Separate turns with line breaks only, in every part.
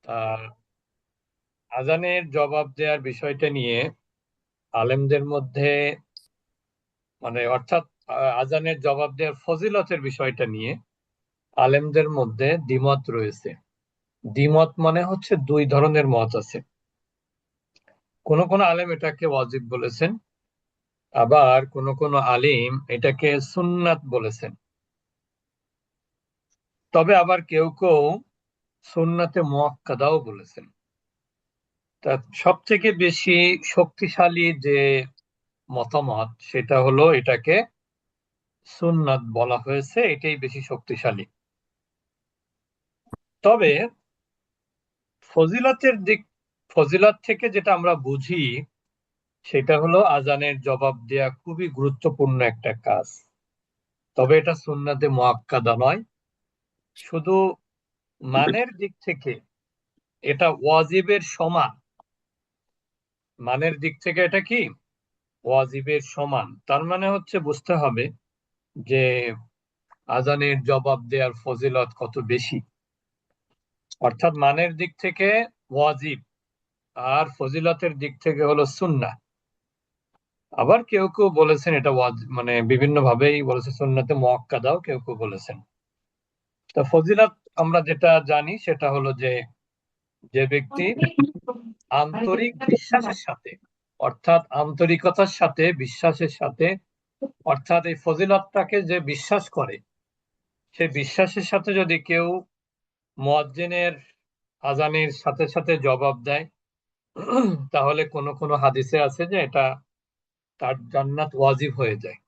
আহ আজানের জবাব দেওয়ার বিষয়টা নিয়ে আলেমদের মধ্যে অর্থাৎ আজানের জবাব দেওয়ার ফজিলতের বিষয়টা নিয়ে আলেমদের মধ্যে দ্বিমত রয়েছে। দ্বিমত মানে হচ্ছে দুই ধরনের মত আছে। কোন কোন আলেম এটাকে ওয়াজিব বলেছেন, আবার কোন কোন আলিম এটাকে সুন্নাত বলেছেন। তবে আবার কেউ কেউ সুন্নাতে মুআক্কাদাও বলেছেন। তা সব থেকে বেশি শক্তিশালী যে মতামত সেটা হলো এটাকে সুন্নাত বলা হয়েছে, এটাই বেশি শক্তিশালী। তবে ফজিলতের দিক, ফজিলত থেকে যেটা আমরা বুঝি সেটা হলো আজানের জবাব দেয়া খুবই গুরুত্বপূর্ণ একটা কাজ। তবে এটা সুন্নাতে মুআক্কাদা নয়। শুধু মানের দিক থেকে এটা ওয়াজিবের সমান। মানের দিক থেকে এটা কি ওয়াজিবের সমান। তার মানে হচ্ছে বুঝতে হবে যে আজানের জবাব দেওয়ার ফজিলত কত বেশি। অর্থাৎ মানের দিক থেকে ওয়াজিব, আর ফজিলতের দিক থেকে হলো সুন্নাহ। আবার কেউ কেউ বলেছেন এটা বিভিন্ন ভাবেই বলেছে, সুন্নাতে মুআক্কাদাও কেউ কেউ বলেছেন। তা ফজিলত আমরা যেটা জানি সেটা হলো যে যে ব্যক্তি আন্তরিক বিশ্বাসের সাথে, অর্থাৎ আন্তরিকতার সাথে, বিশ্বাসের সাথে, অর্থাৎ এই ফজিলতটাকে যে বিশ্বাস করে, সে বিশ্বাসের সাথে যদি কেউ মুয়াজ্জিনের আজানের সাথে সাথে জবাব দেয়, তাহলে কোন কোন হাদিসে আছে যে এটা তার জান্নাত ওয়াজিব হয়ে যায়।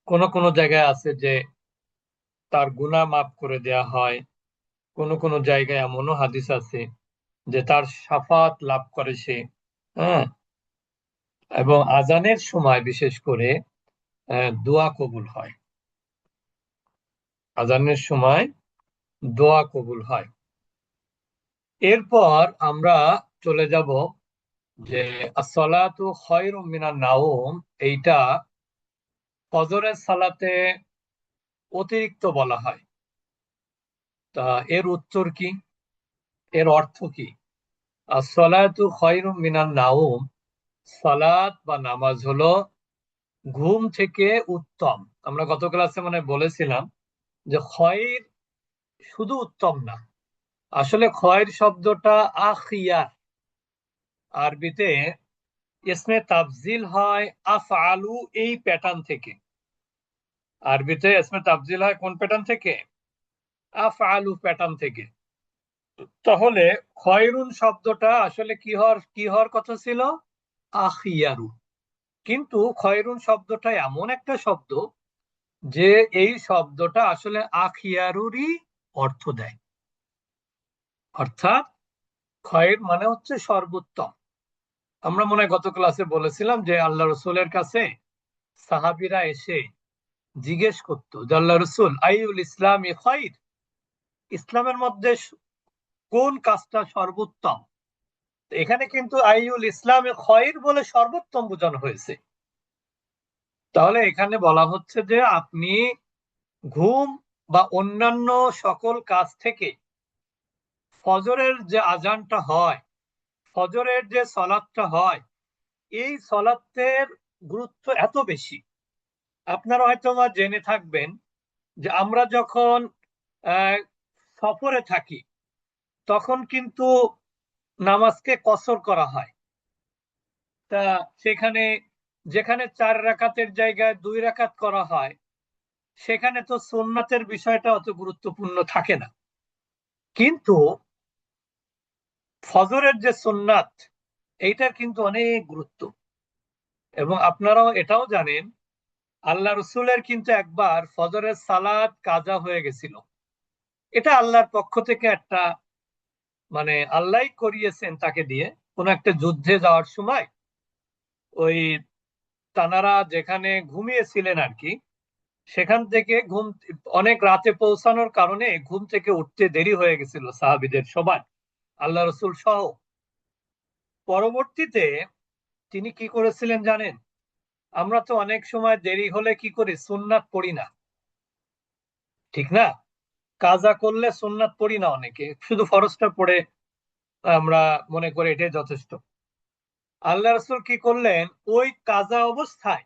কোন কোন জায়গায় আছে যে তার গুনাহ মাফ করে দেয়া হয়। কোন কোন জায়গায় এমনও হাদিস আছে যে তার শাফাত লাভ করে সে। হ্যাঁ, এবং আজানের সময় বিশেষ করে দোয়া কবুল হয়। আজানের সময় দোয়া কবুল হয়। এরপর আমরা চলে যাব যে আসসালাতু খায়রুম মিনান নাওম, এইটা ফজরের সালাতে অতিরিক্ত বলা হয়। তা এর উত্তর কি, এর অর্থ কি? আসসালাতু খায়রুম মিনান নাওম, সালাত বা নামাজ হলো ঘুম থেকে উত্তম। আমরা গত ক্লাসে বলেছিলাম যে খয়ের শুধু উত্তম না, আসলে খয়ের শব্দটা আখিয়ার, আরবিতে ইসমে তাফজিল হয় আফআলু এই প্যাটার্ন থেকে। আরবিতে ইসমে তাফজিল হয় কোন প্যাটার্ন থেকে? আফআলু প্যাটার্ন থেকে। তাহলে খয়রুন শব্দটা আসলে কি হওয়ার কথা ছিল? আখিয়ারু। কিন্তু খয়রুন শব্দটা এমন একটা শব্দ যে এই শব্দটা আসলে আখিয়ারুরই অর্থ দেয়। অর্থাৎ খয়ের মানে হচ্ছে সর্বোত্তম। আমরা মনে হয় গত ক্লাসে বলেছিলাম যে আল্লাহ রসুলের কাছে সাহাবীরা এসে জিজ্ঞেস করতো যে আল্লাহ রসুল আইউল ইসলাম খয়র, ইসলামের মধ্যে কোন কাজটা সর্বোত্তম? এখানে কিন্তু আইউল ইসলাম খয়র বলে সর্বোত্তম বোঝানো হয়েছে। তাহলে এখানে বলা হচ্ছে যে আপনি ঘুম বা অন্যান্য সকল কাজ থেকে ফজরের যে আজানটা হয়, ফজরের যে সলাৎটা হয়, এই সলাতের গুরুত্ব এত বেশি। আপনারা হয়তো বা জেনে থাকবেন যে আমরা যখন আহ, সফরে থাকি তখন কিন্তু নামাজকে কসর করা হয়। তা সেখানে যেখানে 4 রাকাতের জায়গায় 2 রাকাত করা হয়, সেখানে তো সুন্নাতের বিষয়টা অত গুরুত্বপূর্ণ থাকে না। কিন্তু ফজরের যে সুন্নাত, এইটার কিন্তু অনেক গুরুত্ব। এবং আপনারাও এটাও জানেন আল্লাহ রসুলের কিন্তু একবার ফজরের সালাত কাজা হয়ে গেছিল। এটা আল্লাহর পক্ষ থেকে একটা আল্লাহ করিয়েছেন তাকে দিয়ে। কোন একটা যুদ্ধে যাওয়ার সময় ওই তানারা যেখানে ঘুমিয়েছিলেন আর কি, সেখান থেকে অনেক রাতে পৌঁছানোর কারণে ঘুম থেকে উঠতে দেরি হয়ে গেছিল সাহাবীদের সবার, আল্লাহ রসুল সহ। পরবর্তীতে তিনি কি করেছিলেন জানেন? আমরা তো অনেক সময় দেরি হলে কি করি, সুন্নাত পড়ি না, ঠিক না? কাজা করলে সুন্নাত পড়ি না, অনেকে শুধু ফরজটা পড়ে আমরা মনে করি এটাই যথেষ্ট। আল্লাহ রাসূল কি করলেন, ওই কাজা অবস্থায়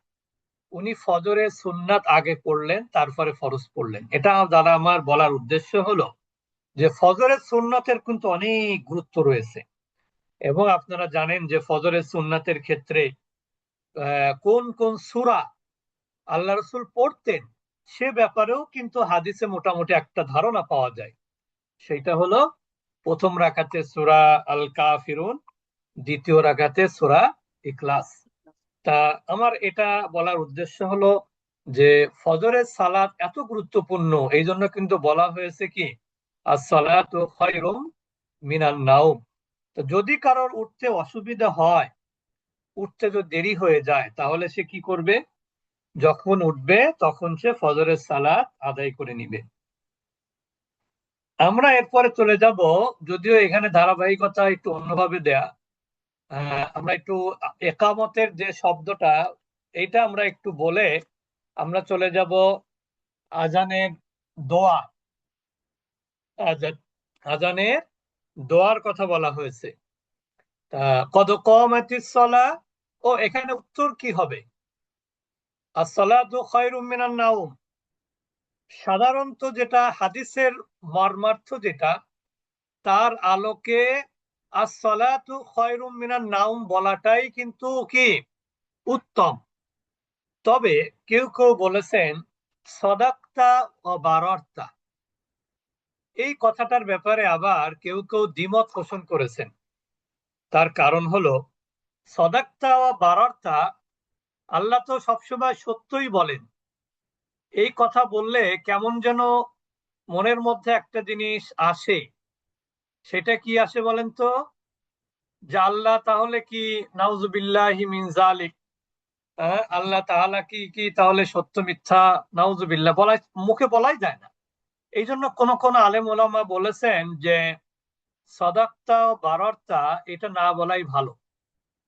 উনি ফজরের সুন্নাত আগে পড়লেন, তারপরে ফরজ পড়লেন। এটা দ্বারা আমার বলার উদ্দেশ্য হলো যে ফজরের সুন্নাতের কিন্তু অনেক গুরুত্ব রয়েছে। এবং আপনারা জানেন যে ফজরের সুন্নাতের ক্ষেত্রে কোন কোন সূরা আল্লাহ রসুল পড়তেন সে ব্যাপারেও কিন্তু হাদিসে মোটামুটি একটা ধারণা পাওয়া যায়। সেটা হলো প্রথম রাকাতে সূরা আল কাফিরুন, দ্বিতীয় রাকাতে সূরা ইখলাস। তা আমার এটা বলার উদ্দেশ্য হলো যে ফজরের সালাত এত গুরুত্বপূর্ণ, এই জন্য কিন্তু বলা হয়েছে কি as-salatu খায়রুম মিনান নাওম। তো যদি কারোর উঠতে অসুবিধা হয়, উঠতে যদি দেরি হয়ে যায়, তাহলে সে কি করবে? যখন উঠবে তখন সে ফজরের সালাত আদায় করে নিবে। আমরা এরপরে চলে যাব, যদিও এখানে ধারাবাহিকতা একটু অন্যভাবে দেয়া। আমরা একটু একামতের যে শব্দটা, এইটা আমরা একটু বলে আমরা চলে যাব আজানের দোয়া। আজান আজানের দোয়ার কথা বলা হয়েছে। কদ কমাতিস সালাহ, ও এখানে উত্তর কি হবে? as-salatu খায়রুম মিনান নাওম। সাধারণত যেটা হাদিসের মর্মার্থ যেটা, তার আলোকে as-salatu খায়রুম মিনান নাওম বলাটাই কিন্তু কি উত্তম। তবে কেউ কেউ বলেছেন সদাক্তা ও বারর্তা, এই কথাটার ব্যাপারে আবার কেউ কেউ দ্বিমত পোষণ করেছেন। তার কারণ হলো সদাক্তা ও বারর্তা, আল্লাহ তো সবসময় সত্যই বলেন। এই কথা বললে কেমন যেন মনের মধ্যে একটা জিনিস আসে। সেটা কি আসে বলেন তো? যে আল্লাহ তাহলে কি, নাউজুবিল্লাহি মিন যালিক, আল্লাহ তাআলা কি কি তাহলে সত্য মিথ্যা, নাউজুবিল্লাহ বলা মুখে বলাই যায় না। এই জন্য কোন কোন আলেম ওলামা বলেছেন যে সাদাক্তা ও বাররতা এটা না বলাই ভালো।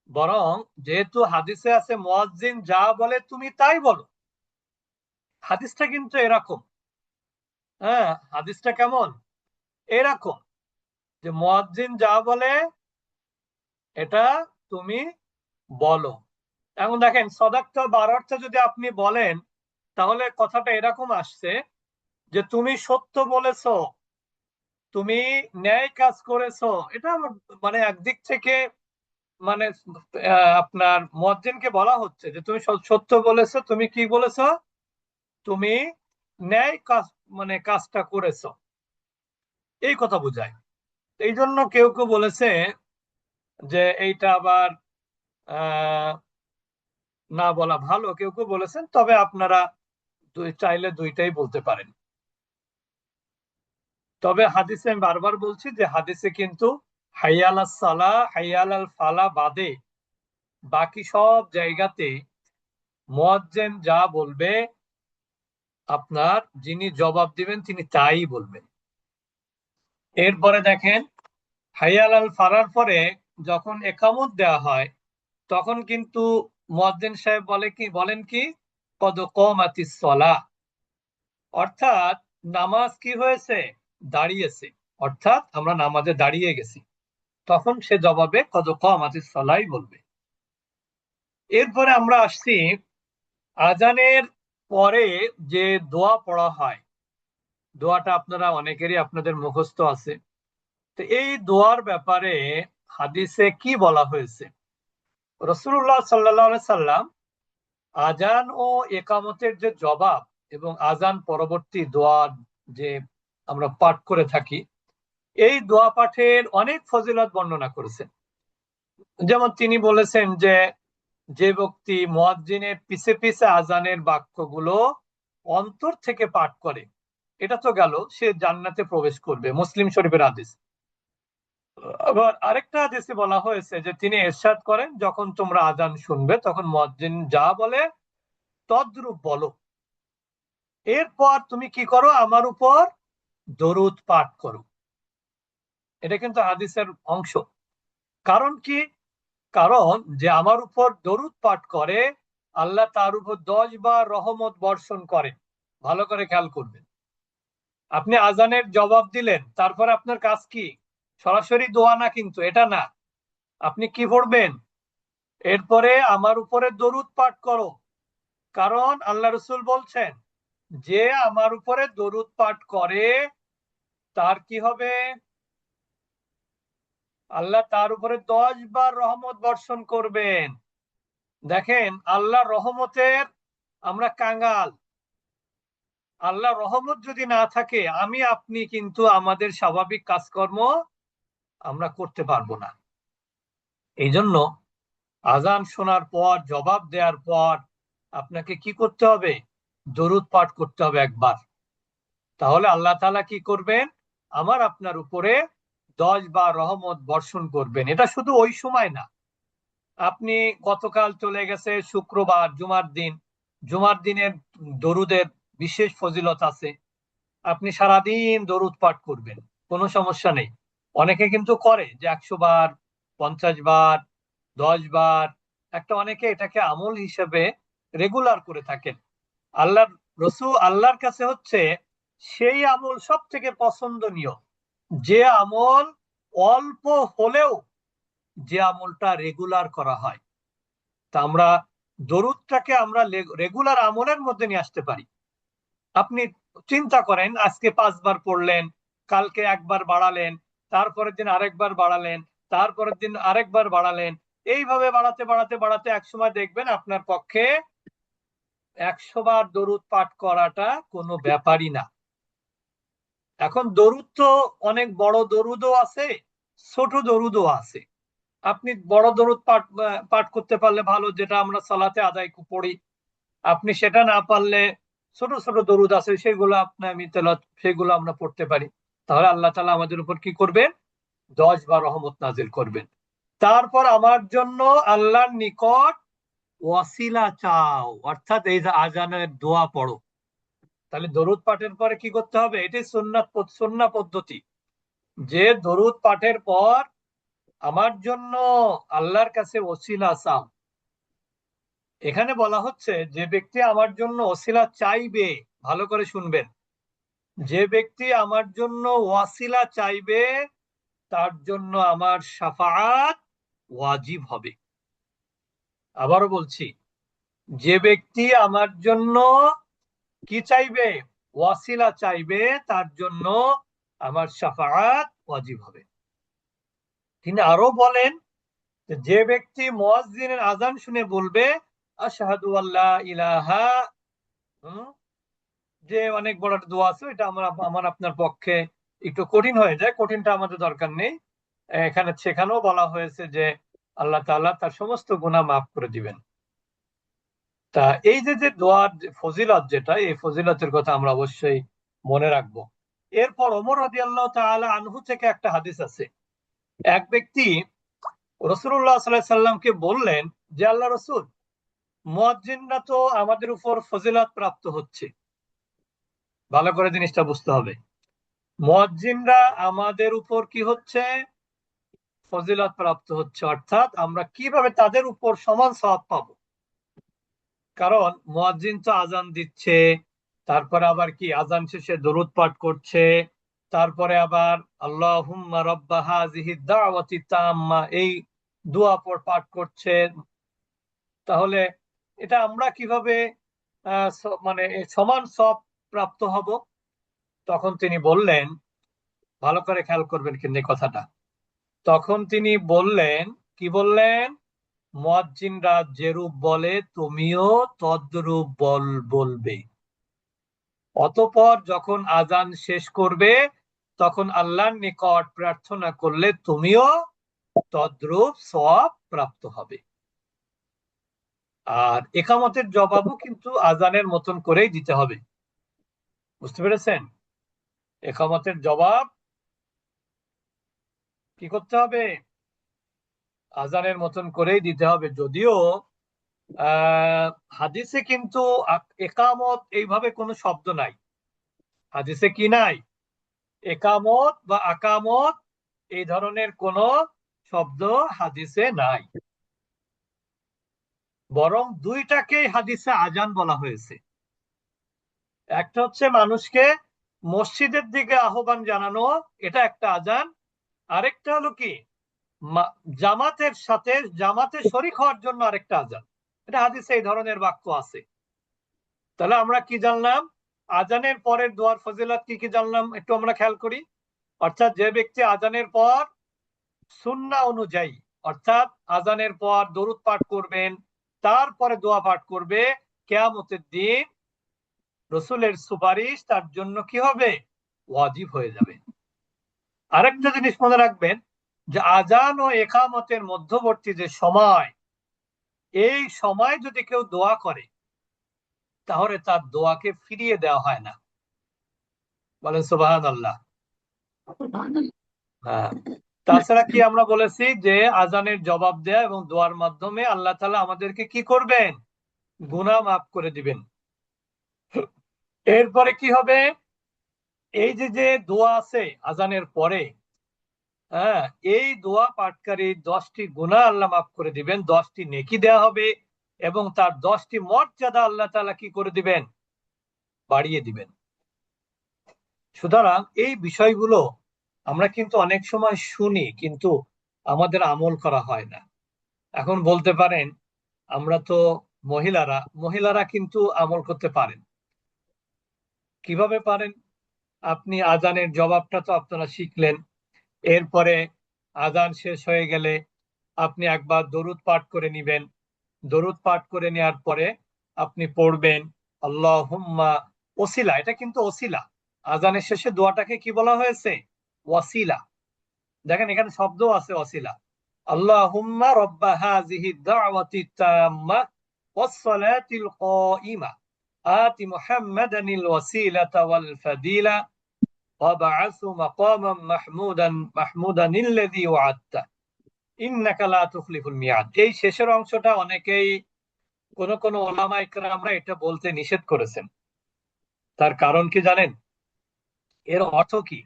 বরং যেহেতু হাদিসে আছে মুয়াজ্জিন যা বলে তুমি তাই বলো, হাদিসটা কিন্তু এরকম। হ্যাঁ, হাদিসটা কেমন? এরকম যে মুয়াজ্জিন যা বলে এটা তুমি বলো। এখন দেখেন সদাক্তা বাররতা যদি আপনি বলেন, তাহলে কথাটা এরকম আসছে যে তুমি সত্য বলেছো, তুমি ন্যায় কাজ করেছো। এটা মানে একদিক থেকে মানে আপনার মুয়াজ্জিনকে বলা হচ্ছে যে তুমি সত্য বলেছো, তুমি কি বলেছো, তুমি ন্যায় কাজ মানে কাজটা করেছো, এই কথা বোঝায়। এই জন্য কেউ কেউ বলেছে যে এইটা আবার আহ না বলা ভালো, কেউ কেউ বলেছেন। তবে আপনারা চাইলে দুইটাই বলতে পারেন। তবে হাদিসে আমি বারবার বলছি যে হাদিসে কিন্তু হাইয়াল সালা হাইয়াল আল ফালা বাদে বাকি সব জায়গাতে মুয়াজ্জিন যা বলবে, আপনার যিনি জবাব দিবেন তিনি তাই বলবেন। এরপরে দেখেন হাইয়াল আল ফালার পরে যখন একামত দেওয়া হয়, তখন কিন্তু মুয়াজ্জিন সাহেব বলেন কি কদ কমাতিস সালাহ, অর্থাৎ নামাজ কি হয়েছে? দাঁড়িয়েছে। অর্থাৎ আমরা নামাজে দাঁড়িয়ে গেছি। তখন সে জবাবে কদ কামাতিস সালাহ বলবে। এরপরে আমরা আসছি আজানের পরে যে দোয়া পড়া হয়, দোয়াটা আপনারা অনেকেরই আপনাদের মুখস্থ আছে। তো এই দোয়ার ব্যাপারে হাদিসে কি বলা হয়েছে? রাসূলুল্লাহ সাল্লাল্লাহু আলাইহি সাল্লাম আজান ও একামতের যে জবাব এবং আজান পরবর্তী দোয়া যে আমরা পাঠ করে থাকি, এই দোয়া পাঠের অনেক ফজিলত বর্ণনা করেছেন। যেমন তিনি বলেছেন যে যে ব্যক্তি মুয়াজ্জিনের পিছে পিছে আজানের বাক্যগুলো অন্তর থেকে পাঠ করে, এটা তো গেল, সে জান্নাতে প্রবেশ করবে, মুসলিম শরীফের হাদিস। আবার আরেকটা হাদিসে বলা হয়েছে যে তিনি ইরশাদ করেন, যখন তোমরা আজান শুনবে তখন মুয়াজ্জিন যা বলে তদ্রূপ বলো। এরপর তুমি কি করো? আমার উপর দরুদ পাঠ করো। এটা কিন্তু হাদিসের অংশ। কারণ কি? কারণ যে আমার উপর দরুদ পাঠ করে, আল্লাহ তার উপর 10 বার রহমত বর্ষণ করে। ভালো করে খেয়াল করবেন। আপনি আজানের জবাব দিলেন, তারপর আপনার কাজ কি? সরাসরি দোয়া না, কিন্তু এটা না। আপনি কি পড়বেন? এরপরে আমার উপরে দরুদ পাঠ করো, কারণ আল্লাহ রসুল বলছেন যে আমার উপরে দরুদ পাঠ করে তার কি হবে? আল্লাহ তার উপরে 10 বার রহমত বর্ষণ করবেন। দেখেন, আল্লাহ রহমতের আমরা কাঙ্গাল। আল্লাহ রহমত যদি না থাকে, আমি আপনি কিন্তু আমাদের স্বাভাবিক কাজকর্ম আমরা করতে পারবো না। এই জন্য আজান শোনার পর, জবাব দেওয়ার পর আপনাকে কি করতে হবে? দরুদ পাঠ করতে হবে একবার। তাহলে আল্লাহ তাআলা কি করবেন? আমার আপনার উপরে 10 বার রহমত বর্ষণ করবেন। এটা শুধু ওই সময় না, আপনি গতকাল চলে গেছে শুক্রবার, জুমার দিন, জুমার দিনের দরুদের বিশেষ ফজিলত আছে। আপনি সারাদিন দরুদ পাঠ করবেন, কোনো সমস্যা নেই। অনেকে কিন্তু করে যে 100 বার, 50 বার, 10 বার। অনেকে এটাকে আমল হিসেবে রেগুলার করে থাকেন। আল্লাহর রসূল, আল্লাহর কাছে হচ্ছে সেই আমল সব থেকে পছন্দনীয়, যে আমল অল্প হলেও যে আমলটা রেগুলার করা হয়। তা আমরা দরুদটাকে আমরা রেগুলার আমলের মধ্যে নিয়ে আসতে পারি। আপনি চিন্তা করেন, আজকে 5 বার পড়লেন, কালকে একবার বাড়ালেন, তারপরের দিন আরেকবার বাড়ালেন, তারপরের দিন আরেকবার বাড়ালেন। এইভাবে বাড়াতে বাড়াতে বাড়াতে একসময় দেখবেন আপনার পক্ষে 100 বার দরুদ পাঠ করাটা কোনো ব্যাপারই না। এখন দরুদ তো অনেক বড় দরুদও আছে, ছোট দরুদও আছে। আপনি বড় দরুদ পাঠ পাঠ করতে পারলে ভালো, যেটা আমরা সালাতে আদায় পড়ি। আপনি সেটা না পারলে ছোট ছোট দরুদ আছে, সেগুলো আপনি আমি তেলাওয়াত, সেগুলো আমরা পড়তে পারি। তাহলে আল্লাহ তাআলা আমাদের উপর কি করবেন? 10 বার রহমত নাজিল করবেন। তারপর আমার জন্য আল্লাহর নিকট ওয়াসিলা চাও, অর্থাৎ এই যে আজানের দোয়া পড়ো। তাহলে দরুদ পাঠের পরে কি করতে হবে? এটি সুন্নাহ পদ্ধতি, যে দরুদ পাঠের পর আমার জন্য আল্লাহর কাছে ওসিলা চাও। এখানে বলা হচ্ছে যে ব্যক্তি আমার জন্য ওসিলা চাইবে, ভালো করে শুনবেন, যে ব্যক্তি আমার জন্য ওয়াসিলা চাইবে তার জন্য আমার শাফাআত ওয়াজিব হবে। আবারও বলছি, যে ব্যক্তি আমার জন্য কি চাইবে? ওয়াসিলা চাইবে, তার জন্য আমার শাফাআত ওয়াজিব হবে। তিনি আরো বলেন, যে ব্যক্তি মুয়াজ্জিনের আযান শুনে বলবে আশহাদু আল্লা ইলাহা, যে অনেক বড় একটা দোয়া আছে, এটা আমার আপনার পক্ষে একটু কঠিন হয়ে যায়, কঠিনটা আমাদের দরকার নেই। এখানে সেখানেও বলা হয়েছে যে আল্লাহ তাআলা তার সমস্ত গুনাহ মাফ করে দিবেন। তা এই যে যে দোয়ার ফজিলত, যেটা এই ফজিলতের কথা আমরা অবশ্যই মনে রাখবো। এরপর ওমর রাদিয়াল্লাহু তাআলা আনহু থেকে একটা হাদিস আছে। এক ব্যক্তি রাসূলুল্লাহ সাল্লাল্লাহু আলাইহি সাল্লামকে বললেন যে আল্লাহ রাসূল, মুয়াজ্জিনরা তো আমাদের উপর ফজিলত প্রাপ্ত হচ্ছে। ভালো করে জিনিসটা বুঝতে হবে, মুয়াজ্জিনরা আমাদের উপর কি হচ্ছে? ফজিলত প্রাপ্ত হচ্ছে। অর্থাৎ আমরা কিভাবে তাদের উপর সমান সওয়াব পাবো? কারণ মুয়াজ্জিন তো আজান দিচ্ছে, তারপরে আবার কি আজান শেষে দরুদ পাঠ করছে, তারপরে আবার আল্লাহুম্মা রাব্বা হাযিহি দাওয়াতি তাম্মা, এই দোয়া পাঠ করছে। তাহলে এটা আমরা কিভাবে মানে সমান সওয়াব প্রাপ্ত হব? তখন তিনি বললেন, ভালো করে খেয়াল করবেন কিন্তু এই কথাটা। তখন তিনি বললেন, কি বললেন? মুয়াজ্জিনরা যেরূপ বলে তুমিও তদ্রূপ বলবে। অতঃপর যখন আজান শেষ করবে, তখন আল্লাহর নিকট প্রার্থনা করলে তুমিও তদ্রূপ সওয়াব প্রাপ্ত হবে। আর ইকামতের জবাবও কিন্তু আজানের মতন করেই দিতে হবে। বুঝতে পেরেছেন? ইকামতের জবাব কি করতে হবে? আজানের মতন করেই দিতে হবে। যদিও হাদিসে কিন্তু একামত এইভাবে কোনো শব্দ নাই। হাদিসে কি নাই? একামত বা আকামত এই ধরনের কোন শব্দ হাদিসে নাই। বরং দুইটাকেই হাদিসে আজান বলা হয়েছে। একটা হচ্ছে মানুষকে মসজিদের দিকে আহ্বান জানানো, এটা একটা আজান। আরেকটা হলো কি জামাতের সাথে জামাতে শরীক হওয়ার জন্য আরেকটা আজান। এটা হাদিসে এই ধরনের বাক্য আছে। তাহলে আমরা কি জানলাম? আজানের পরের দোয়ার ফজিলত কি কি জানলাম, একটু আমরা খেয়াল করি। অর্থাৎ যে ব্যক্তি আজানের পর সুন্নাহ অনুযায়ী, অর্থাৎ আজানের পর দরুদ পাঠ করবেন, তারপরে দোয়া পাঠ করবে, কিয়ামতের দিন রসুলের সুপারিশ তার জন্য কি হবে? ওয়াজিব হয়ে যাবে। আরেকটা জিনিস মনে রাখবেন, যে আজান ও একামতের মধ্যবর্তী যে সময়, এই সময় যদি কেউ দোয়া করে তাহলে তার দোয়াকে ফিরিয়ে দেওয়া হয় না। বলেন সুবহানাল্লাহ। হ্যাঁ। তাছাড়া কি আমরা বলেছি যে আজানের জবাব দেয়া এবং দোয়ার মাধ্যমে আল্লাহ তাআলা আমাদেরকে কি করবেন? গুনাহ মাফ করে দিবেন। এরপরে কি হবে? এই যে যে দোয়া আছে আজানের পরে, হ্যাঁ, এই দোয়া পাঠকারী 10টি গুনাহ আল্লাহ মাফ করে দিবেন, 10টি নেকি দেয়া হবে, এবং তার 10টি মর্যাদা আল্লাহ তাআলা কি করে দিবেন? বাড়িয়ে দিবেন। সুতরাং এই বিষয়গুলো আমরা কিন্তু অনেক সময় শুনি, কিন্তু আমাদের আমল করা হয় না। এখন বলতে পারেন আমরা তো মহিলারা মহিলারা কিন্তু আমল করতে পারেন। কিভাবে পারেন? আপনি আজানের জবাবটা তো আপনারা শিখলেন। এরপরে আজান শেষ হয়ে গেলে আপনি একবার দরুদ পাঠ করে নিবেন। দরুদ পাঠ করে নেওয়ার পরে আপনি পড়বেন আল্লাহুম্মা ওসিলা। এটা কিন্তু ওসিলা। আজানের শেষে দোয়াটাকে কি বলা হয়েছে? ওয়াসিলা। দেখেন এখানে শব্দ আছে ওয়াসিলা। আল্লাহুম্মা রব্বা হাযিহি দাওয়াতি তাম্মা ওয়াস সালাতিল কাইমা আতি মুহাম্মাদানিল ওয়াসিলাতা ওয়াল ফাদিলা ওয়াবআসহু মাকামান মাহমুদানিল্লাযী ওয়া'আদতা ইন্নাকা লা তুখলিফুল মিয়াদ। এই শেষের অংশটা অনেকেই, কোন কোন ওলামা ইকরামরা এটা বলতে নিষেধ করেছেন। তার কারণ কি জানেন? এর অর্থ কি?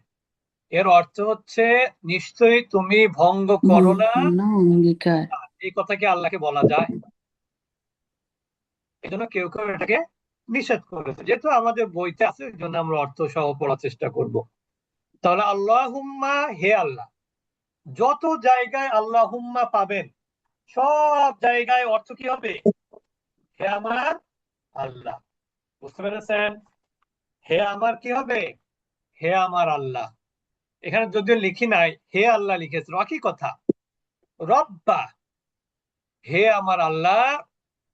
এর অর্থ হচ্ছে নিশ্চয়ই তুমি ভঙ্গ করো না।
অঙ্গীকার।
এই কথা কি আল্লাহকে বলা যায়? এই জন্য কেউ কেউ এটাকে নিষেধ করেছে। যেহেতু আমাদের বইতে আছে, এই জন্য আমরা অর্থ সহ পড়ার চেষ্টা করব। তাহলে আল্লাহুম্মা, হে আল্লাহ। যত জায়গায় আল্লাহুম্মা পাবেন সব জায়গায় অর্থ কি হবে? হে আমার আল্লাহ। বুঝতে পেরেছেন? হে আমার কি হবে? হে আমার আল্লাহ। এখানে যদিও লিখি নাই, হে আল্লাহ লিখেছে, একই কথা। রব্বা, হে আমার আল্লাহ।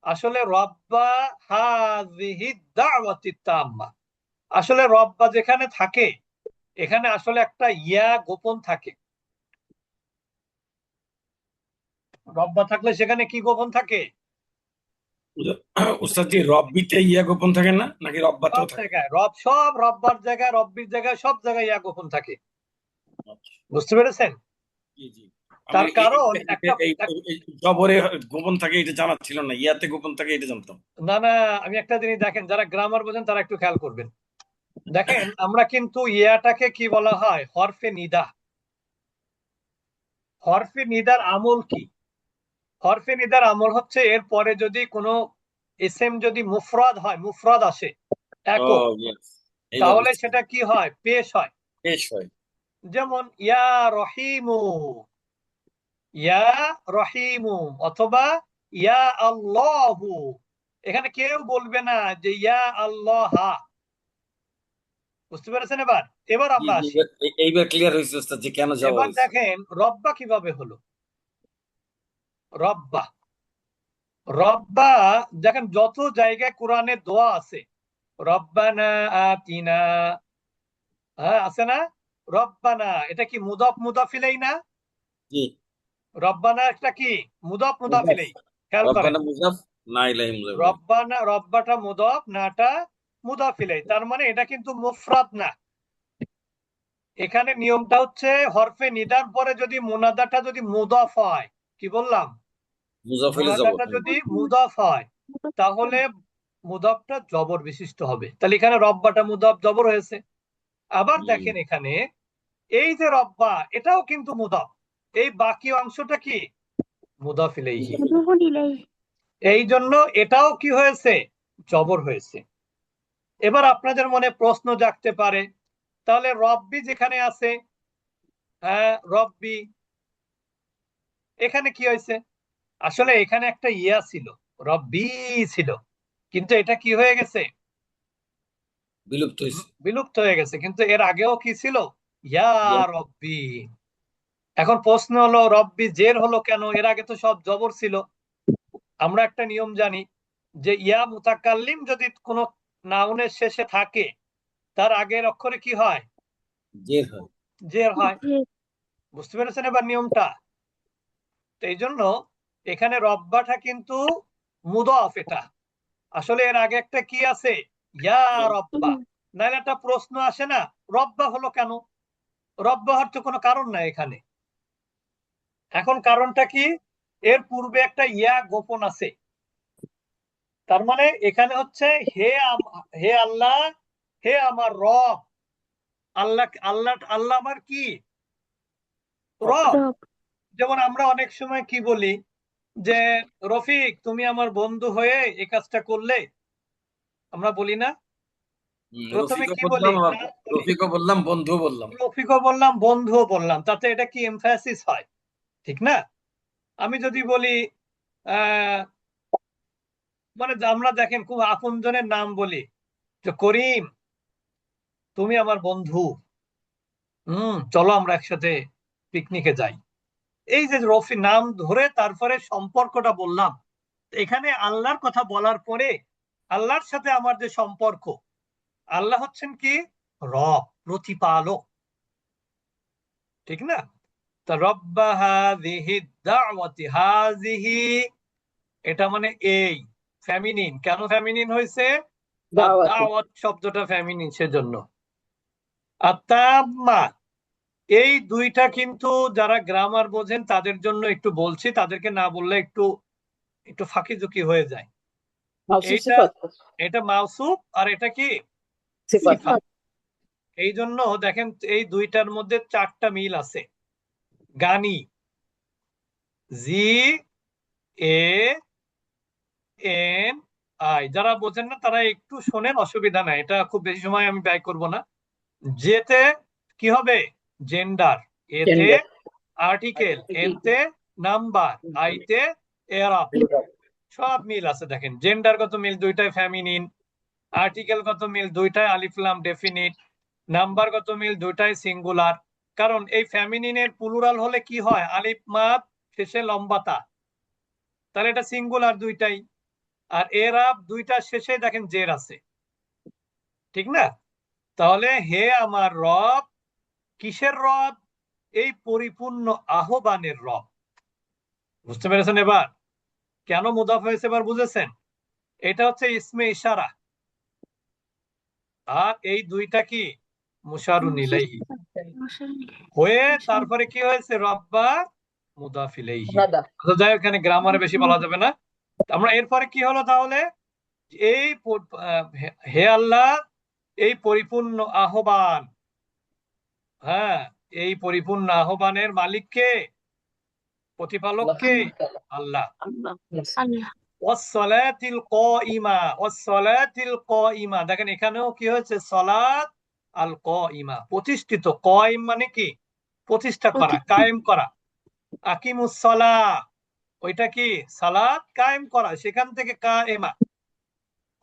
আসলে রব্বা হাযিহি দাওয়াতি তাম্মা। আসলে রব্বা যেখানে থাকে, এখানে আসলে একটা ইয়া গোপন থাকে। রব্বা থাকলে সেখানে কি গোপন থাকে?
উস্তাদ জি, রব্বিতে ইয়া গোপন থাকে না, নাকি রব্বাতেও
সব
থাকে?
জায়গায় সব রব্বার জায়গায়, রব্বির জায়গায়, সব জায়গায় ইয়া গোপন থাকে।
আচ্ছা,
বুঝতে পেরেছেন?
জি জি। আমার
তার কারণ একটা
এই জবরে গোপন থাকে এটা জানা ছিল না, ইয়াতে গোপন থাকে এটা জানতাম।
না না, আমি একটা জিনিস দেখেন, যারা গ্রামার বোঝেন তারা একটু খেয়াল করবেন। দেখেন আমরা কিন্তু ইয়াটাকে কি বলা হয়? হরফে নিদা। হরফে নিদার আমল কি? হরফে নিদার আমল হচ্ছে এর পরে যদি কোনো ইসেম যদি মুফরাদ হয়, মুফরাদ আসে
ও
একক,
ইয়েস, এইবার
তাহলে
বুঝছি।
সেটা কি হয়? পেশ হয়।
বেশ হয়।
যেমন ইয়া রহিমু, ইয়া রহিমু, অথবা ইয়া আল্লাহু। এখানে কেউ বলবে না যে ইয়া আল্লাহ। বুঝতে পেরেছেন? এবার এবার
জি
আমরা
জি,
আসি।
এইবার ক্লিয়ার হয়েছে ওস্তাদ যে কেন জবর
এবার
হয়েছে।
দেখেন রব্বা কিভাবে হলো। রব্বা, রব্বা, দেখেন যত জায়গায় কোরআনে দোয়া আছে, রব্বানা আতিনা, হ্যাঁ আছে না? রব্বানা, এটা কি মুদাফ মুদাফ ইলাইহি না?
জি।
রব্বানা একটা কি মুদাফ মুদাফ
মুজাফ।
ইলাইহি। খেয়াল করেন,
রব্বানা মুজাফ, না ইলাহি মুজাফ ইলাইহি।
রব্বানা, রব্বাটা মুদাফ, নাটা মুদাফ ইলাইহি, তার মানে এটা কিন্তু মুফরাদ না। এখানে নিয়মটা হচ্ছে হরফে নিদার পরে যদি মুনাদাটা যদি মুদাফ হয়, কি বললাম?
মুজাফ হইলে জবর।
মুনাদাটা যদি মুদাফ হয়, তাহলে মুদাফটা জবর বিশিষ্ট হবে। তাহলে এখানে রব্বাটা মুদাফ জবর হয়েছে। আবার দেখেন এখানে এই যে রব্বা, এটাও কিন্তু মুদাফ। এই বাকি অংশটা কি? মুদাফ ইলাইহি। এই জন্য এটাও কি হয়েছে? জবর হয়েছে। এবার আপনাদের মনে প্রশ্ন জাগতে পারে, তাহলে রব্বি যেখানে আছে, হ্যাঁ, রব্বি। এখানে কি হয়েছে? আসলে এখানে একটা ইয়া ছিল, রব্বি ছিল, কিন্তু এটা কি হয়ে গেছে?
বিলুপ্ত হয়েছে।
বিলুপ্ত হয়ে গেছে। কিন্তু এর আগেও কি ছিল? ইয়া
ইয়া।
রব্বি। এখন প্রশ্ন হলো, রব্বি জের হলো কেন? এর আগে তো সব জবর ছিল। আমরা একটা নিয়ম জানি যে ইয়া মুতাকাল্লিম যদি কোনো নাউনের শেষে থাকে, তার আগের অক্ষরে কি হয়?
জের হয়।
জের হয়। বুঝতে পেরেছেন এবার নিয়মটা? তো এই জন্য এখানে রব্বাটা কিন্তু মুদফ। এটা আসলে এর আগে একটা কি আছে? ইয়া রব্বা। নাহলে একটা প্রশ্ন আসে না, রব্বা হলো কেন? রব্বা হওয়ার তো কোনো কারণ নাই এখানে। এখন কারণটা কি? এর পূর্বে একটা ইয়া গোপন আছে। তার মানে এখানে হচ্ছে হে আল্লাহ, হে আমার রব। আল্লাহ আল্লাহ আল্লাহ আমার কি? রব। যেমন আমরা অনেক সময় কি বলি যে রফিক তুমি আমার বন্ধু হয়ে এই কাজটা করলে, আমরা বলি না? প্রথমে
রফিকও
কি বলি?
বললাম, আবার
নাম বলি।
রফিকও বললাম, বন্ধুও বললাম।
রফিকও বললাম, বন্ধুও বললাম, তাতে এটা কি এমফাসিস হয়, ঠিক না? আমি যদি বলি আহ মানে আমরা দেখেন খুব আপনজনের নাম বলি, যে করিম তুমি আমার বন্ধু, চলো আমরা একসাথে পিকনিকে যাই। এই যে রফি নাম ধরে তারপরে সম্পর্কটা বললাম। এখানে আল্লাহর কথা বলার পরে আল্লাহর সাথে আমার যে সম্পর্ক, আল্লাহ হচ্ছেন কি? রব, প্রতিপালক, ঠিক না? তা রব্বা হাযিহি দাওয়াতি, হাযিহি এটা মানে এই, ফেমিনিন। কেন ফেমিনিন হয়েছে? আর
দাওয়াতি।
দাওয়াত শব্দটা ফেমিনিন, সেজন্য। আত্মাম্মা, এই দুইটা কিন্তু যারা গ্রামার বোঝেন তাদের জন্য একটু বলছি, তাদেরকে না বললে একটু একটু ফাঁকি ঝুঁকি হয়ে যায়।
মাওসুফ
এইটা
সিফাত।
এটা মাউসুফ আর এটা কি?
সিফাত।
সিফাত। এই জন্য দেখেন এই দুইটার মধ্যে চারটা মিল আছে। গানি, জি এ এন আই। যারা বোঝেন না তারা একটু শোনেন, অসুবিধা নাই, এটা খুব বেশি সময় আমি ব্যয় করব না। যেতে কি হবে? জেন্ডার, এতে
জেন্ডার।
আর্টিকেল, এনতে নাম্বার, আইতে এরাব। সব মিল আছে। দেখেন জেন্ডারগত মিল দুইটাই ফেমিনিন, আর্টিকেলগত মিল দুইটাই আলিফ লাম ডেফিনিট, নাম্বারগত মিল দুইটাই সিঙ্গুলার। কারণ এই ফেমিনিনের প্লুরাল হলে কি হয়? আলিফ মাদ শেষে লম্বাতা, তাহলে এটা সিঙ্গুলার দুইটাই। আর এরাব দুইটা শেষে দেখেন জের আছে, ঠিক না? তাহলে হে আমার রব, কিসের রব? এই পরিপূর্ণ আহ্বানের রব। বুঝতে পেরেছেন এবার কেন মুদাফ হয়েছে? এবার বুঝেছেন? এটা হচ্ছে ইসমে ইশারা। আর এই দুইটা কি? মুশারুন ইলাইহি হয়ে তারপরে কি হয়েছে? রব্বা মুদাফ ইলাইহি।
মুনাদা।
তো যাই হোক, এখানে গ্রামারে বেশি বলা যাবে না। আমরা এরপরে কি হলো তাহলে? এই হে আল্লাহ, এই পরিপূর্ণ আহ্বান, হ্যাঁ, এই পরিপূর্ণ আহ্বানের মালিক কে? প্রতিপালক কে? আল্লাহ।
আল্লাহ।
ওয়াসসালাতিল কাইমা, ওয়াসসালাতিল কাইমা। দেখেন এখানেও কি হয়েছে? সালাত আল কাইমা, প্রতিষ্ঠিত। কাইম মানে কি? প্রতিষ্ঠা করা, কায়েম করা। আকিমুস সালাহ, ওইটা কি? সালাত কায়েম করা, সেখান থেকে কায়েমা।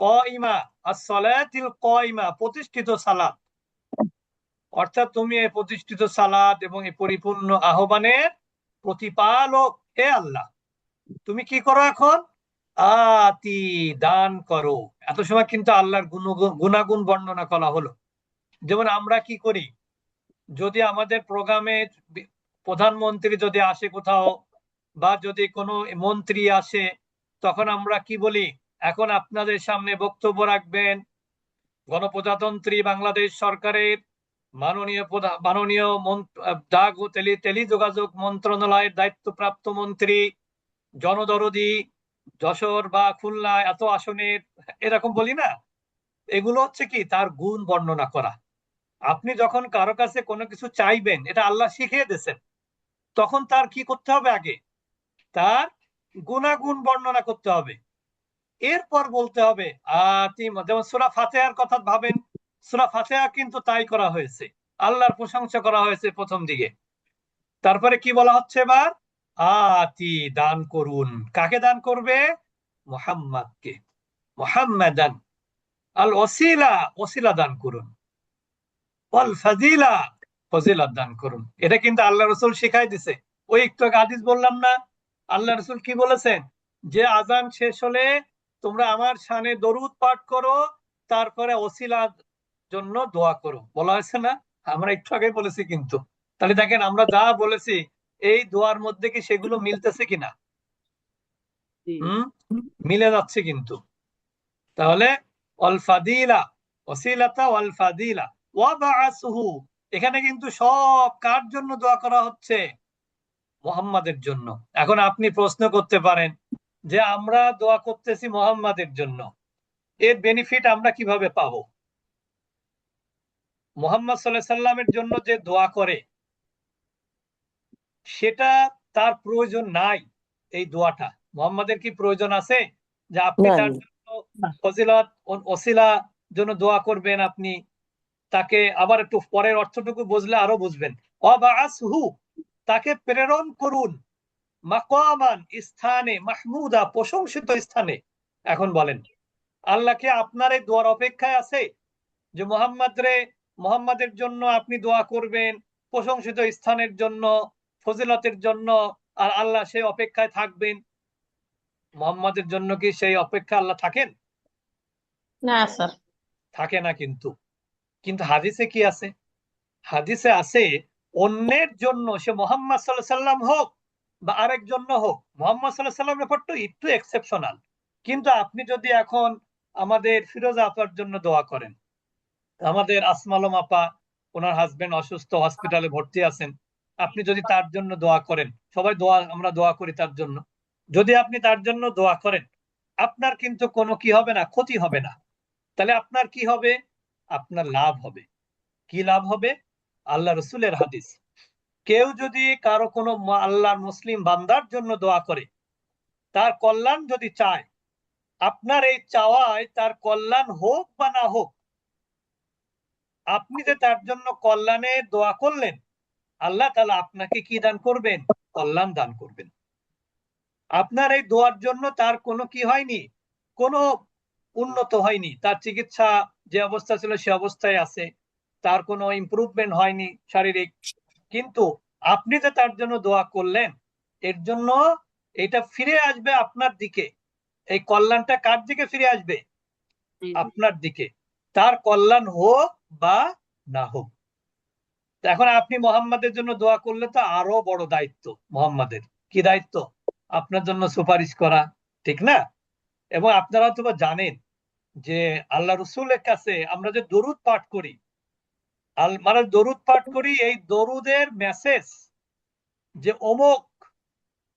কাইমা, আস-সালাতিল কাইমা, প্রতিষ্ঠিত সালাত। অর্থাৎ তুমি এই প্রতিষ্ঠিত সালাত এবং এই পরিপূর্ণ আহ্বানের প্রতিপালক হে আল্লাহ। তুমি কি করো এখন? আতি, দান করো। এত সময় কিন্তু আল্লাহর গুণাগুণ বর্ণনা করা হলো। যেমন আমরা কি করি, যদি আমাদের প্রোগ্রামে প্রধানমন্ত্রী যদি আসে কোথাও, বা যদি কোনো মন্ত্রী আসে, তখন আমরা কি বলি? এখন আপনাদের সামনে বক্তব্য রাখবেন গণপ্রজাতন্ত্রী বাংলাদেশ সরকারের মাননীয় ডাক ও টেলিযোগাযোগ মন্ত্রণালয়ের দায়িত্বপ্রাপ্ত মন্ত্রী, জনদরদি, যশোর বা খুলনা এত আসনের, এরকম বলি না? এগুলো হচ্ছে কি? তার গুণ বর্ণনা করা। আপনি যখন কারো কাছে কোনো কিছু চাইবেন, এটা আল্লাহ শিখিয়ে দিয়েছেন, তখন তার কি করতে হবে? আগে তার গুণাগুণ বর্ণনা করতে হবে, এরপর বলতে হবে যেমন সূরা ফাতিহার কথা ভাবেন। সূরা ফাতিহা কিন্তু তাই করা হয়েছে, আল্লাহর প্রশংসা করা হয়েছে প্রথম দিকে। তারপরে কি বলা হচ্ছে এবার? আতি, দান করুন। কাকে দান করবে? মুহাম্মাদকে, মুহাম্মাদান। আল ওসিলা, ওসিলা দান করুন। ওয়াল ফাজিলা, ফজিলত দান করুন। এটা কিন্তু আল্লাহ রসুল শিখাই দিছে। ওই একটু আগে হাদিস বললাম না, আল্লাহ রসুল কি বলেছেন? যে আজান শেষ হলে তোমরা আমার শানে দরুদ পাঠ করো, তারপরে ওসিলার জন্য দোয়া করো, বলা হয়েছে না? আমরা একটু আগে বলেছি কিন্তু। তাহলে দেখেন আমরা যা বলেছি এই দোয়ার মধ্যে কি সেগুলো মিলতেছে কিনা?
জি।
হুম, মিলে যাচ্ছে কিন্তু। তাহলে অল ফাদিলা, ওসিলাতা ওয়াল ফাদিলা ওয়া বাআসহু, এখানে কিন্তু সব কার জন্য দোয়া করা হচ্ছে? মুহাম্মাদের জন্য। এখন আপনি প্রশ্ন করতে পারেন যে আমরা দোয়া করতেছি মুহাম্মাদের জন্য, এর বেনিফিট আমরা কিভাবে পাবো? মুহাম্মদ সাল্লাল্লাহু আলাইহি সাল্লামের জন্য যে দোয়া করে সেটা তার প্রয়োজন নাই। এই দোয়াটা মুহাম্মাদের কি প্রয়োজন আছে যে আপনি
না,
তার
না।
জন্য ফজিলত ওসিলা জন্য দোয়া করবেন? আপনি তাকে আবার একটু পরের অর্থটুকু বুঝলে আরো বুঝবেন। ওয়াবাআসহু, তাকে প্রেরণ করুন, মাকামান, স্থানে, মাহমুদা, প্রশংসিত স্থানে। এখন বলেন, আল্লাহ কি আপনার এই দোয়ার অপেক্ষায় আছে যে মুহাম্মাদের জন্য আপনি দোয়া করবেন প্রশংসিত স্থানের জন্য, ফজিলতের জন্য, আর আল্লাহ সেই অপেক্ষায় থাকবেন? মুহাম্মাদের জন্য কি সেই অপেক্ষা আল্লাহ থাকেন?
না স্যার।
থাকে না কিন্তু। কিন্তু হাদিসে কি আছে? হাদিসে আছে অন্যের জন্য, সে মোহাম্মদ সাল্লাল্লাহু আলাইহি সাল্লাম হোক বা আরেক জন্য হোক, মোহাম্মদ সাল্লাল্লাহু আলাইহি সাল্লামের ব্যাপারটা একটু এক্সেপশনাল। কিন্তু আপনি যদি এখন আমাদের ফিরোজা আপার জন্য দোয়া করেন, আমাদের আসমা আলম আপা, ওনার হাজবেন্ড অসুস্থ, হসপিটালে ভর্তি আছেন, আপনি যদি তার জন্য দোয়া করেন, সবাই আমরা দোয়া করি তার জন্য, যদি আপনি তার জন্য দোয়া করেন, আপনার কিন্তু কোনো কি হবে না, ক্ষতি হবে না। তাহলে আপনার কি হবে? আপনার লাভ হবে। কি লাভ হবে? আল্লাহ রসুলের হাদিস, কেউ যদি কারো কোনো আল্লাহর মুসলিম বান্দার জন্য দোয়া করে, তার কল্যাণ যদি চায়, আপনার এই চাওয়ায় তার কল্যাণ হোক বা না হোক, আপনি যে তার জন্য কল্যাণে দোয়া করলেন, আল্লাহ তাআলা আপনাকে কি দান করবেন? কল্যাণ দান করবেন। আপনার এই দোয়ার জন্য তার কোনো কি হয়নি, কোনো উন্নত হয়নি, তার চিকিৎসা যে অবস্থা ছিল সে অবস্থায় আছে, তার কোনো ইমপ্রুভমেন্ট হয়নি শারীরিক, কিন্তু আপনি যে তার জন্য দোয়া করলেন, এর জন্য এটা ফিরে আসবে আপনার দিকে। এই কল্যাণটা কার দিকে ফিরে আসবে?
জি, জি।
আপনার দিকে, তার কল্যাণ হোক বা না হোক। তো এখন আপনি মোহাম্মদের জন্য দোয়া করলে তো আরো বড় দায়িত্ব মোহাম্মদের। কি দায়িত্ব? আপনার জন্য সুপারিশ করা, ঠিক না? এবং আপনারা তো জানেন যে আল্লাহ রসুলের কাছে আমরা যে দরুদ পাঠ করি, মানে দরুদ পাঠ করি, এই দরুদের মেসেজ যে অমুক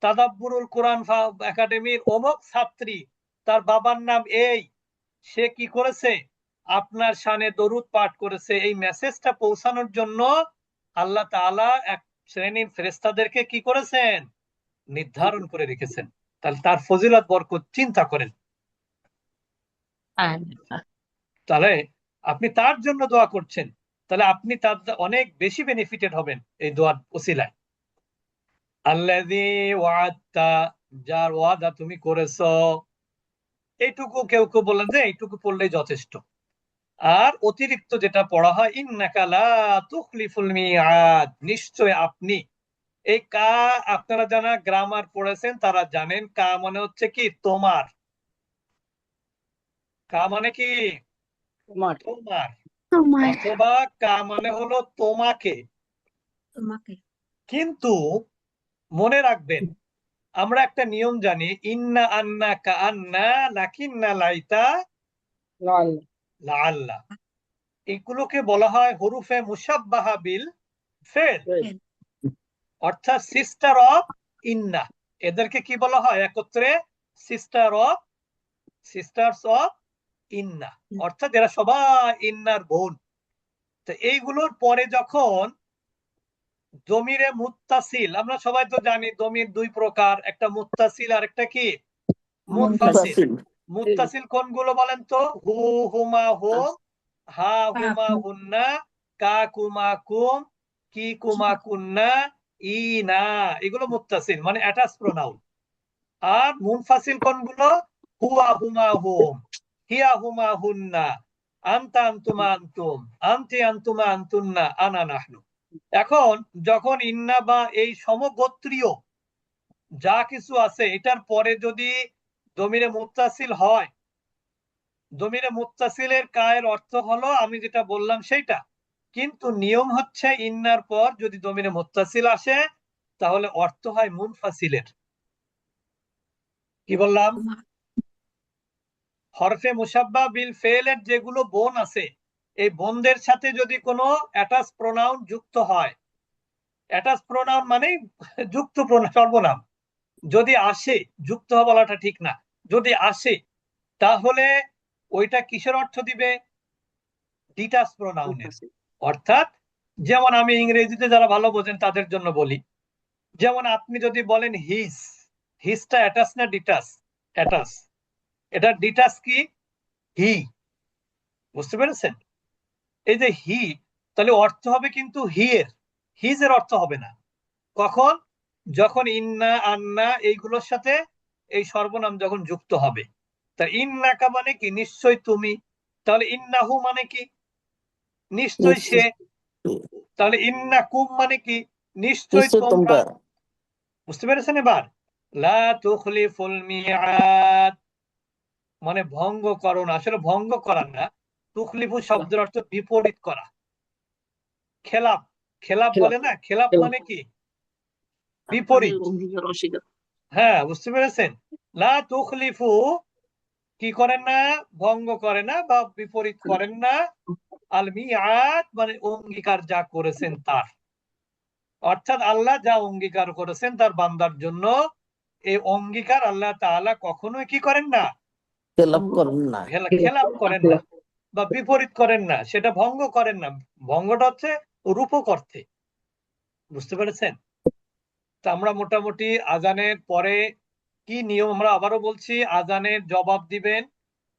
তাদাব্বুরুল কোরআন একাডেমির অমুক ছাত্রী, তার বাবার নাম এই, সে কি করেছে? আপনার শানে দরুদ পাঠ করেছে। এই মেসেজটা পৌঁছানোর জন্য আল্লাহ তাআলা এক শ্রেণীর ফেরেশতাদেরকে কি করেছেন? নির্ধারণ করে রেখেছেন। তাহলে তার ফজিলত বরকত চিন্তা করেন। তাহলে আপনি তার জন্য দোয়া করছেন, তাহলে আপনি তার অনেক বেশি বেনিফিটেড হবেন এই দোয়ার ওসিলায়। আল্লাযী ওয়া'আদতা, যার ওয়াদা তুমি করেছো। এইটুকু কেউ কেউ বলেন যে এইটুকু পড়লেই যথেষ্ট। আর অতিরিক্ত যেটা পড়া হয়, ইন্নাকা লা তুখলিফুল মিআদ, নিশ্চয় আপনি। এই কা, আপনারা যারা গ্রামার পড়েছেন তারা জানেন কা মানে হচ্ছে কি? তোমার। কা মানে কি?
তোমার।
তোমার।
তোমার।
অথবা কা মানে হলো তোমাকে।
তোমাকে।
কিন্তু মনে রাখবেন, আমরা একটা নিয়ম জানি, ইন্না আন্না কা আন্না লাকিন্না লাইতা
লাল।
লাআল্লা, এগুলোকে বলা হয় হরুফে মুশাব্বাহা বিল ফেল,
ফেল।
অর্থাৎ সিস্টার অফ ইন্না। এদেরকে কি বলা হয় একত্রে? সিস্টার্স অফ ইন্না, অর্থাৎ এরা সবাই ইন্নার বোন। তো এইগুলোর পরে যখন দমিরে মুত্তাসিল, আমরা সবাই তো জানি দমির দুই প্রকার, একটা মুত্তাসিল আর একটা কি? মুনফাসিল।
মুনফাসিল।
মুত্তাসিল কোনগুলো বলেন তো? হু, হুমা হুম, হা হুমা হুন্না, কা কুমা কুম, কি কুমা কুন্না, ইনা, এগুলো মুত্তাসিল মানে অ্যাটাচ প্রোনাউন। আর মুনফাসিল কোনগুলো? হুয়া হুমা হুম, হিয়া হুমা হুন্না, আনতা আনতুমা আনতুম, আনতি আনতুমা আনতুন্না, আনা নাহনু। এখন যখন ইন্না বা এই সমগোত্রীয় যা কিছু আছে এটার পরে যদি দমিরে মুত্তাসিল হয়, দমিরে মুত্তাসিলের কায়ের অর্থ হলো আমি যেটা বললাম সেইটা, কিন্তু নিয়ম হচ্ছে ইন্নার পর যদি দমিরে মুত্তাসিল আসে তাহলে অর্থ হয় মুনফাসিলের। কি বললাম? হরফে মুসাব্বা বিল ফেলের যেগুলো বোন আছে, এই বোনদের সাথে যদি কোনো অ্যাটাচ প্রোনাউন যুক্ত হয়, অ্যাটাচ প্রোনাউন মানে যুক্ত সর্বনাম যদি আসে, যুক্ত বলাটা ঠিক না, যদি আসে তাহলে ওইটা কিসের অর্থ দিবে? ডিটাচ প্রোনাউনের। অর্থাৎ যেমন আমি ইংরেজিতে যারা ভালো বোঝেন তাদের জন্য বলি, যেমন আপনি যদি বলেন হিজ, হিজটা অ্যাটাচ না ডিটাচ? অ্যাটাচ। এটা ডিটাচ কি? হি। বুঝতে পেরেছেন? এই যে হি, তাহলে অর্থ হবে কিন্তু হি এর, হিজ এর অর্থ হবে না। কখন? যখন ইন্না আন্না এইগুলোর সাথে এই সর্বনাম যখন যুক্ত হবে। তা ইন্নাকা মানে কি? নিশ্চয় তুমি। তাহলে ইন্নাহু মানে কি? নিশ্চয় সে। তাহলে ইন্নাকুম মানে কি? নিশ্চয়
নিশ্চয়
তোমরা।
তোমরা।
বুঝতে পেরেছেন এবার? লা তুখলিফুল মিআদ মানে ভঙ্গ করো না, আসলে ভঙ্গ করা না, তুখলিফু শব্দের অর্থ বিপরীত করা। খেলাপ, খেলাপ বলে না, খেলাপ মানে কি? বিপরীত।
অঙ্গীকার অস্বীকার।
হ্যাঁ, বুঝতে পেরেছেন? লা তুখলিফু কি করেন না? ভঙ্গ করে না বা বিপরীত করেন না। আল মিআদ মানে অঙ্গীকার যা করেছেন তার। অর্থাৎ আল্লাহ যা অঙ্গীকার করেছেন তার বান্দার জন্য, এই অঙ্গীকার আল্লাহ তাআলা কখনোই কি করেন না?
খেলাপ করেন না।
খেলাপ করেন না বা বিপরীত করেন না, সেটা ভঙ্গ করেন না। ভঙ্গটা হচ্ছে রূপক অর্থে। বুঝতে পেরেছেন? তা আমরা মোটামুটি আজানের পরে কি নিয়ম, আমরা আবারও বলছি, আজানের জবাব দিবেন,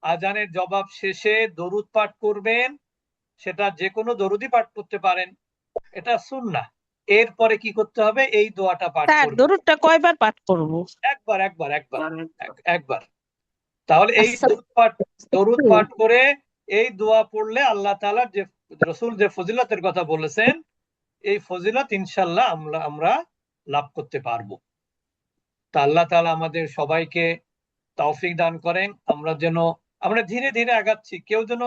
আজানের জবাব শেষে দরুদ পাঠ করবেন, সেটা যে কোনো দরুদই পাঠ করতে পারেন, এটা সুন্নাহ। এরপরে কি করতে হবে? এই দোয়াটা পাঠ
স্যার
করবেন।
দরুদটা কয়বার পাঠ করব?
একবার একবার একবার একবার। তাহলে এই দরুদ পাঠ করে এই দোয়া পড়লে আল্লাহ তাআলার যে রাসূল যে ফজিলতের কথা বলেছেন, এই ফজিলত ইনশাআল্লাহ আমরা লাভ করতে পারবো। তা আল্লাহ তাআলা আমাদের সবাইকে তৌফিক দান করেন, আমরা ধীরে ধীরে আগাচ্ছি, কেউ যেন